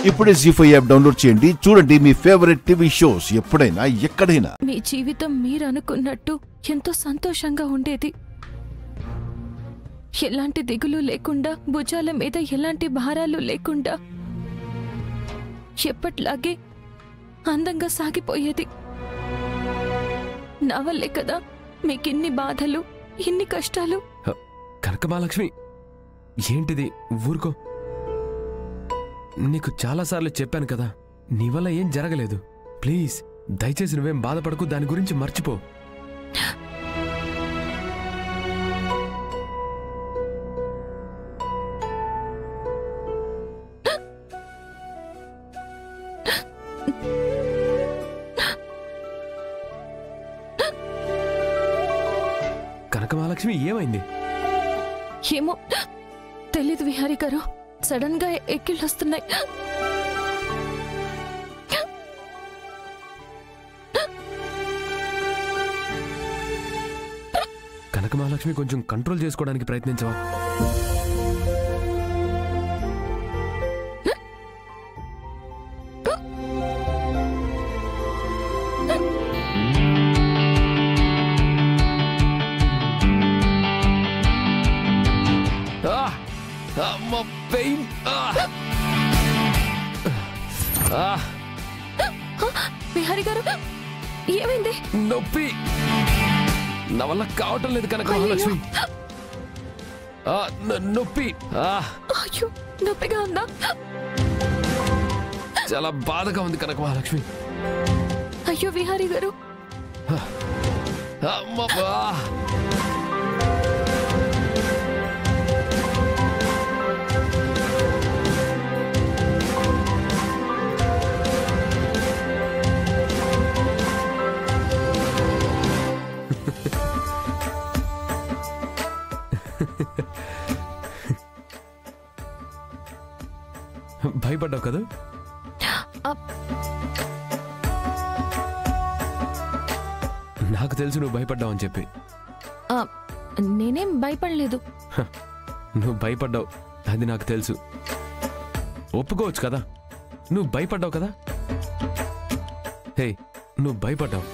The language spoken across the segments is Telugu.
ఇప్పుడే జీ5 యాప్ డౌన్లోడ్ చేయండి. చూడండి మీ ఫేవరెట్ టీవీ షోస్ ఎప్పుడైనా ఎక్కడైనా. మీ జీవితం మీరు అనుకున్నట్టు ఎంతో సంతోషంగా ఉండేది. ఎలాంటి దిగులు లేకుండా, భుజాల మీద ఎలాంటి భారాలు లేకుండా ఎప్పట్లాగే అందంగా సాగిపోయేది. నా వల్లే కదా మీకిన్ని బాధలు, ఇన్ని కష్టాలు. కనకమహాలక్ష్మి, ఏంటిది? ఊరుకో. నీకు చాలాసార్లు చెప్పాను కదా, నీ వల్ల ఏం జరగలేదు. ప్లీజ్ దయచేసి నువ్వేం బాధపడకు, దాని గురించి మర్చిపో. కనకమహాలక్ష్మి, ఏమైంది? ఏమో తెలీదు విహారీ గారు, సడన్ గా ఎక్కిళ్ళొస్తున్నాయి. కనకమహాలక్ష్మి, కొంచెం కంట్రోల్ చేసుకోవడానికి ప్రయత్నించవా? విహారీ గారు, ఏమైంది? నొప్పి, నా వల్ల కావటం లేదు కనకమహాలక్ష్మి. నొప్పి. అయ్యో, నొప్పిగా ఉందా? చాలా బాధగా ఉంది కనకమహాలక్ష్మి. అయ్యో విహారీ గారు, భయపడ్డావు కదా? నాకు తెలుసు నువ్వు భయపడ్డావు అని చెప్పి. నేనేం భయపడలేదు. నువ్వు భయపడ్డావు, అది నాకు తెలుసు. ఒప్పుకోవచ్చు కదా, నువ్వు భయపడ్డావు కదా. హే, నువ్వు భయపడ్డావు.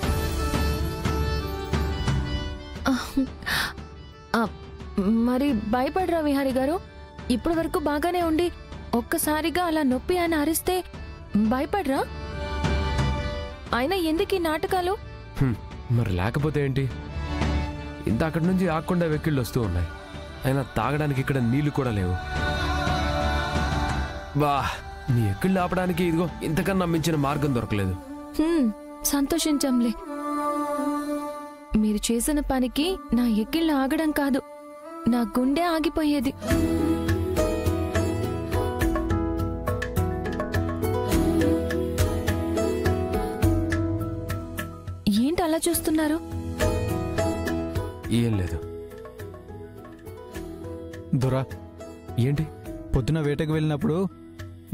మరి భయపడరా విహారీ గారు? ఇప్పటి వరకు బాగానే ఉండి ఒక్కసారిగా అలా నొప్పి అని అరిస్తే భయపడరా? అయినా ఎందుకు ఈ నాటకాలు? మరి లేకపోతే ఏంటి? ఇంత అక్కడి నుంచి ఆకుండా వెక్కిళ్ళు వస్తూ ఉన్నాయి. అయినా తాగడానికి ఇక్కడ నీళ్లు కూడా లేవు. బా, నీ ఎక్కిళ్ళు ఆపడానికి ఇదిగో ఇంతకన్నా మించిన మార్గం దొరకలేదు. సంతోషించంలే. మీరు చేసిన పనికి నా ఎక్కిళ్ళు ఆగడం కాదు, నా గుండె ఆగిపోయేది. ఏంటి అలా చూస్తున్నారు? ఏం లేదు. దొరా, ఏంటి? పొద్దున వేటకు వెళ్ళినప్పుడు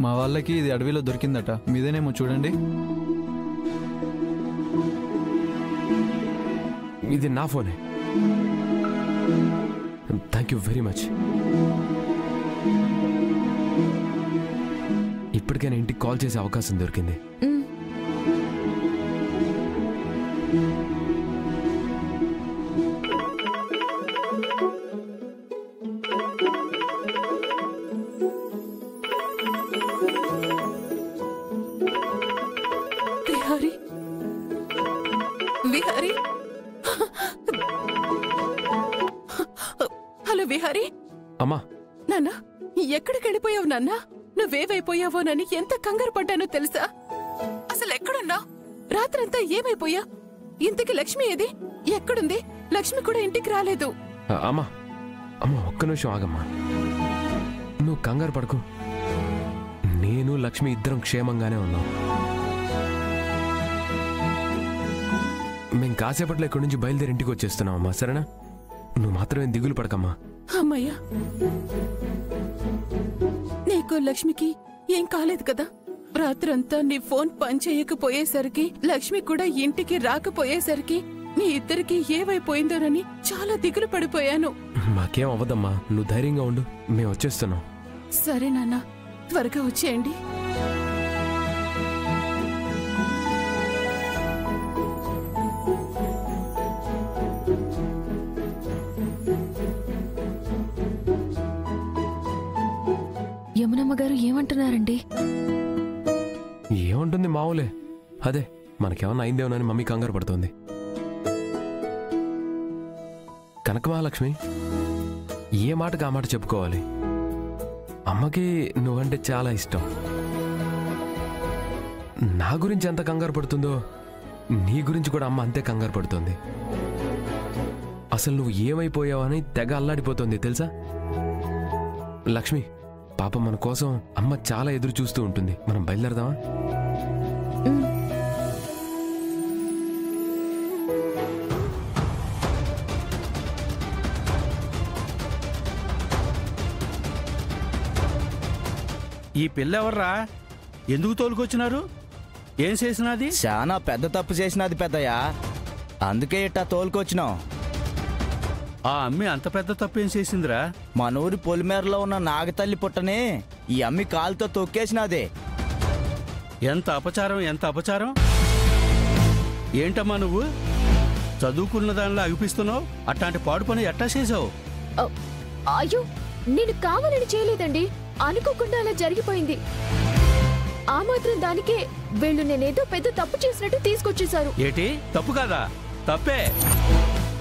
మా వాళ్ళకి ఇది అడవిలో దొరికిందట. మీదేనేమో చూడండి. ఇది నా ఫోనే. Thank you very much. ఇప్పటికైనా ఇంటికి కాల్ చేసే అవకాశం దొరికింది. విహారీ, విహారీ, హలో విహారీ. అమ్మా. నాన్న, ఎక్కడికి వెళ్ళిపోయావు నాన్న? నువ్వేవైపోయావోనని ఎంత కంగారు పడ్డానో తెలుసా? అసలు ఎక్కడున్నా? రాత్రంతా ఏమైపోయా? ఇంతకి లక్ష్మి ఏది? ఎక్కడుంది? లక్ష్మి కూడా ఇంటికి రాలేదు. అమ్మా, అమ్మా, ఒక్క నిమిషం ఆగమ్మా. నువ్వు కంగారు పడకు. నేను లక్ష్మి ఇద్దరం క్షేమంగానే ఉన్నాం. మేం కాసేపట్లో ఇక్కడి నుంచి బయలుదేరి ఇంటికి వచ్చేస్తున్నాం అమ్మా, సరేనా? నువ్వు మాత్రమే దిగులు పడకమ్మా. అమ్మయ్యా, నీకు లక్ష్మికి ఏం కాలేదు కదా? రాత్రంతా నీ ఫోన్ పనిచేయకపోయేసరికి, లక్ష్మి కూడా ఇంటికి రాకపోయేసరికి మీ ఇద్దరికి ఏవైపోయిందోనని చాలా దిగులు పడిపోయాను. మాకేం అవ్వదమ్మా, నువ్వు ధైర్యంగా ఉండు, మేము వచ్చేస్తున్నాం. సరే నాన్న, త్వరగా వచ్చేయండి. యమునమ్మ గారు ఏమంటున్నారండి? ఏముంటుంది మావులే, అదే మనకేమన్నా అయిందేమోనని మమ్మీ కంగారు పడుతుంది. కనకమహాలక్ష్మి, ఏ మాటకు ఆ మాట చెప్పుకోవాలి. అమ్మకి నువ్వంటే చాలా ఇష్టం. నా గురించి ఎంత కంగారు పడుతుందో నీ గురించి కూడా అమ్మ అంతే కంగారు పడుతుంది. అసలు నువ్వు ఏమైపోయావని తెగ అల్లాడిపోతుంది తెలుసా. లక్ష్మి, పాపం మన కోసం అమ్మ చాలా ఎదురు చూస్తూ ఉంటుంది. మనం బయలుదేరదామా? ఈ పిల్ల ఎవర్రా? ఎందుకు తోలుకొచ్చినారు? ఏం చేసినది? చాలా పెద్ద తప్పు చేసినది పెద్దయ్యా, అందుకే ఇట్టా తోలుకొచ్చినాం. ఆ అమ్మి అంత పెద్ద తప్పు ఏం చేసిందిరా? మన ఊరి పొలిమేరలో ఉన్న నాగతల్లి పుట్టని ఈ అమ్మి కాలుతో తొక్కేసినది. ఎంత అపచారం, ఎంత అపచారం! ఏంటమ్మా నువ్వు చదువుకున్న దానిలో అగిపిస్తున్నావు? అట్లాంటి పాడు పని ఎట్టా చేసావు? అయ్యో, నేను కావాలని చేయలేదండి, అనుకోకుండా అలా జరిగిపోయింది. ఆ మాత్రం దానికే వీళ్ళు నేనేదో పెద్ద తప్పు చేసినట్టు తీసుకొచ్చేశారు. ఏటి తప్పు కాదా? తప్పే,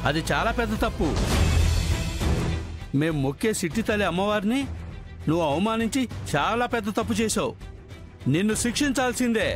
అది చాలా పెద్ద తప్పు. మేం మొక్కే సిట్టి తల్లి అమ్మవారిని నువ్వు అవమానించి చాలా పెద్ద తప్పు చేసావు. నిన్ను శిక్షించాల్సిందే.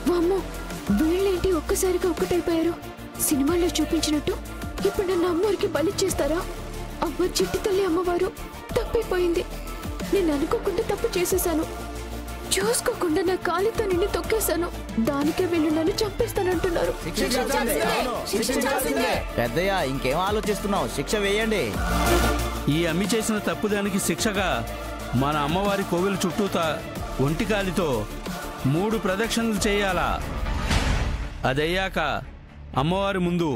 వామ్మో, వీళ్ళేంటి ఒక్కసారిగా ఒక్కటైపోయారు? సినిమాల్లో చూపించినట్టు ఇప్పుడు నన్ను అమ్మవారికి బలి చేస్తారా? అమ్మ చిట్టి తల్లి అమ్మవారు తప్పైపోయింది. నేను అనుకోకుండా తప్పు చేసేశాను. చూసుకోకుండా నా కాలితో నిన్ను తొక్కేశాను. దానికే వీళ్ళు నన్ను చంపేస్తానంటున్నారు. పెద్దయ్యా, ఇంకేం ఆలోచిస్తున్నావు? శిక్ష వేయండి. ఈ అమ్మి చేసిన తప్పుదానికి శిక్షగా మన అమ్మవారి కోవిల చుట్టూత ఒంటికాలితో 3 ప్రదక్షిణలు చేయాలా. అదయ్యాక అమ్మవారి ముందు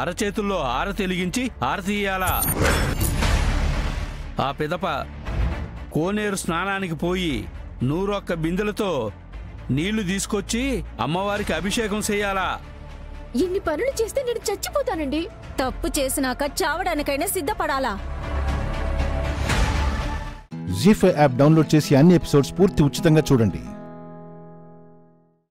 అరచేతుల్లో ఆరతి వెలిగించి ఆరతి ఇయ్యాలా. ఆ పిదప కోనేరు స్నానానికి పోయి 101 బిందెలతో నీళ్లు తీసుకొచ్చి అమ్మవారికి అభిషేకం చేయాలా. ఇన్ని పనులు చేస్తే నేను చచ్చిపోతానండి. తప్పు చేసినాక చావడానికైనా సిద్ధపడాలా. జీ5 యాప్ డౌన్లోడ్ చేసి అన్ని ఎపిసోడ్స్ పూర్తి ఉచితంగా చూడండి.